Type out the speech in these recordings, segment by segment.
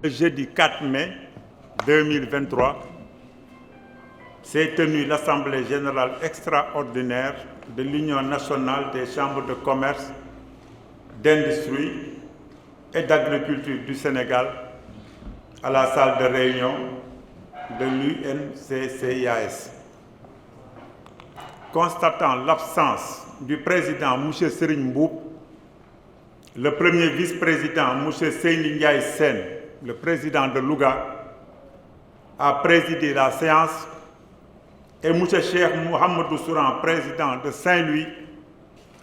Le jeudi 4 mai 2023 s'est tenue l'Assemblée générale extraordinaire de l'Union nationale des chambres de commerce, d'industrie et d'agriculture du Sénégal à la salle de réunion de l'UNCCIAS. Constatant l'absence du président M. Serigne Mboup, le premier vice-président M. Seyni Ndiaye Sène, le président de Louga, a présidé la séance et M. Cheikh Mouhamadou Souran, président de Saint-Louis,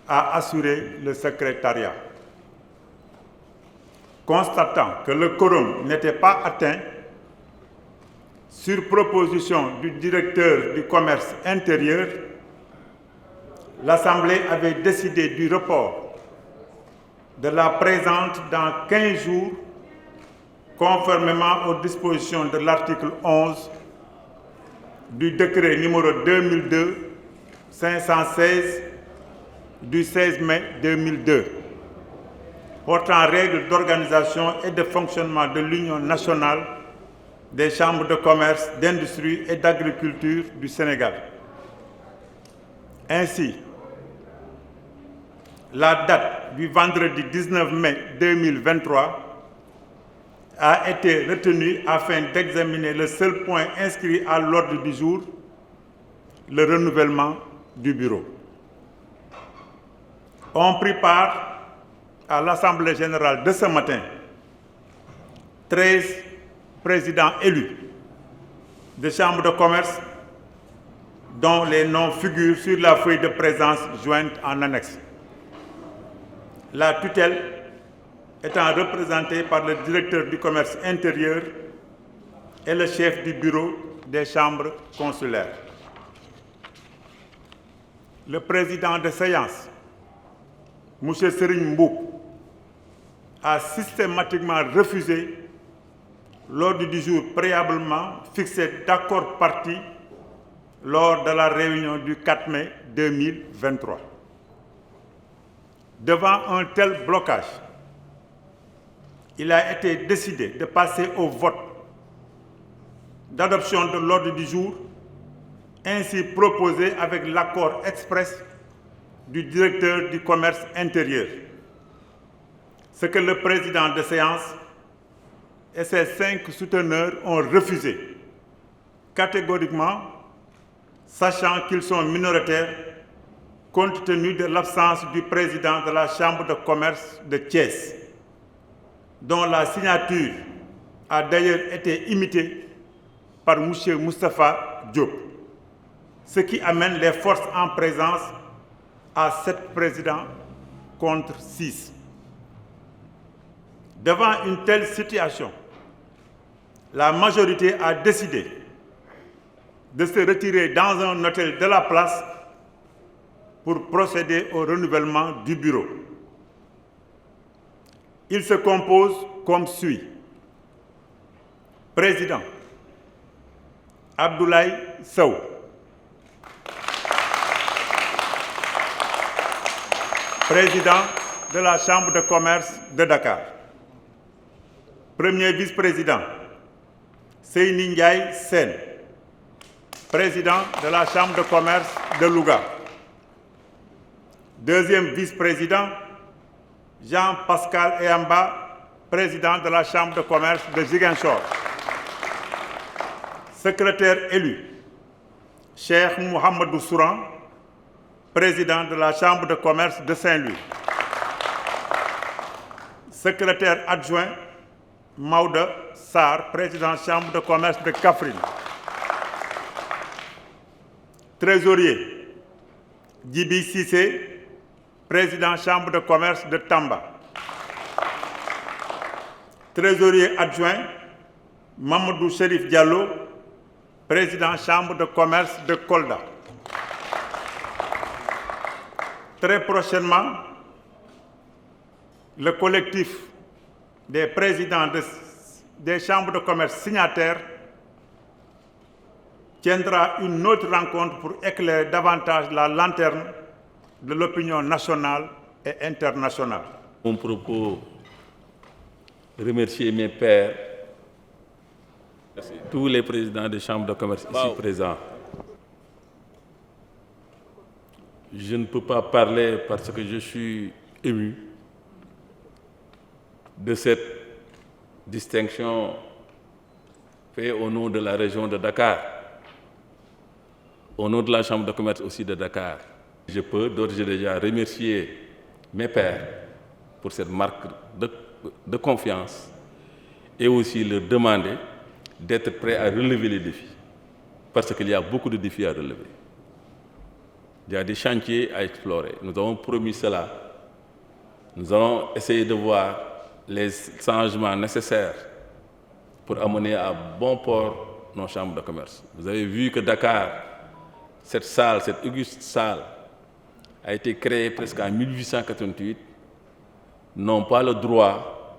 a assuré le secrétariat. Constatant que le quorum n'était pas atteint, sur proposition du directeur du commerce intérieur, l'Assemblée avait décidé du report de la présente dans 15 jours, conformément aux dispositions de l'article 11 du décret numéro 2002-516 du 16 mai 2002, portant règles d'organisation et de fonctionnement de l'Union nationale des chambres de commerce, d'industrie et d'agriculture du Sénégal. Ainsi, la date du vendredi 19 mai 2023 a été retenue afin d'examiner le seul point inscrit à l'ordre du jour, le renouvellement du bureau. On prit part à l'Assemblée générale de ce matin 13 présidents élus de chambres de commerce dont les noms figurent sur la feuille de présence jointe en annexe. La tutelle étant représentée par le directeur du commerce intérieur et le chef du bureau des chambres consulaires. Le président de séance, M. Serigne Mboup, a systématiquement refusé l'ordre du jour préalablement fixé d'accord parti lors de la réunion du 4 mai 2023. Devant un tel blocage, il a été décidé de passer au vote d'adoption de l'ordre du jour ainsi proposé avec l'accord express du directeur du commerce intérieur, ce que le président de séance et ses 5 souteneurs ont refusé catégoriquement, sachant qu'ils sont minoritaires compte tenu de l'absence du président de la Chambre de commerce de Thiès, dont la signature a d'ailleurs été imitée par M. Moustapha Diop, ce qui amène les forces en présence à 7 présidents contre 6. Devant une telle situation, la majorité a décidé de se retirer dans un hôtel de la place pour procéder au renouvellement du bureau. Il se compose comme suit. Président, Abdoulaye Sow. Président de la Chambre de commerce de Dakar. Premier vice-président, Seyni Ndiaye Sène. Président de la Chambre de commerce de Louga. Deuxième vice-président, Jean-Pascal Eyamba, président de la Chambre de commerce de Ziguinchor. Secrétaire élu, Cheikh Mouhamadou Souran, président de la Chambre de commerce de Saint-Louis. Secrétaire adjoint, Maouda Sarr, président de la Chambre de commerce de Kaffrine. Trésorier, Djibi Sissé, président de la Chambre de commerce de Tamba. Trésorier adjoint, Mamadou Chérif Diallo, président de la Chambre de commerce de Kolda. Très prochainement, le collectif des présidents des chambres de commerce signataires tiendra une autre rencontre pour éclairer davantage la lanterne de l'opinion nationale et internationale. Mon propos, remercier mes pairs Merci. Tous les présidents des chambres de commerce ici présents. Je ne peux pas parler parce que je suis ému de cette distinction faite au nom de la région de Dakar, au nom de la chambre de commerce aussi de Dakar. Je peux d'ores et déjà remercier mes pairs pour cette marque de confiance et aussi leur demander d'être prêts à relever les défis, parce qu'il y a beaucoup de défis à relever. Il y a des chantiers à explorer. Nous avons promis cela. Nous allons essayer de voir les changements nécessaires pour amener à bon port nos chambres de commerce. Vous avez vu que Dakar, cette salle, cette auguste salle, a été créée presque en 1888, n'ont pas le droit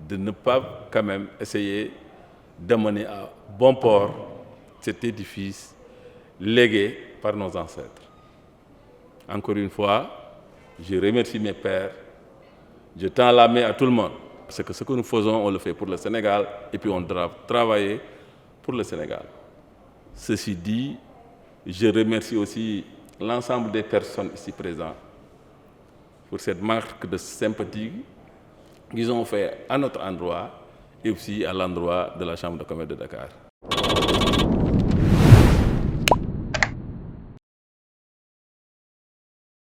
de ne pas quand même essayer d'amener à bon port cet édifice légué par nos ancêtres. Encore une fois, je remercie mes pairs, je tends la main à tout le monde, parce que ce que nous faisons, on le fait pour le Sénégal, et puis on doit travailler pour le Sénégal. Ceci dit, je remercie aussi l'ensemble des personnes ici présentes pour cette marque de sympathie qu'ils ont fait à notre endroit et aussi à l'endroit de la Chambre de commerce de Dakar.